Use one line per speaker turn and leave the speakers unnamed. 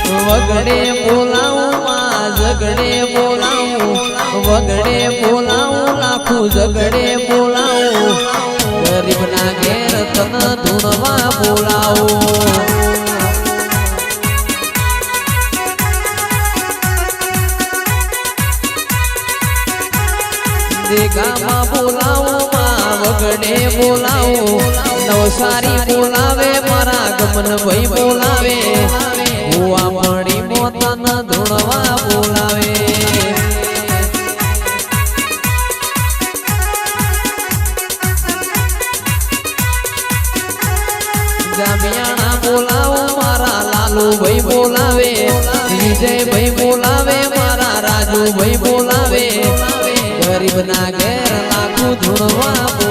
વગડે બોલાવું માં ઝગડે બોલાવું વગડે બોલાવું લાખું ઝગડે બોલાવું ગરીબ ના ઘેર તન ધૂણવા બોલાવું દેખામાં બોલાવું માં વગડે બોલાવું નવસારી બોલાવે મારા ગમન ભાઈ બોલાવે હુઆ મળી મોતન ધૂણવા બોલાવે જામિયાણા બોલાવું મારા લાલુ ભાઈ બોલાવે વિજય ભાઈ બોલાવે મારા રાજુ ભાઈ બોલાવે ગરીબ ના ઘેર લાખું ધૂણવા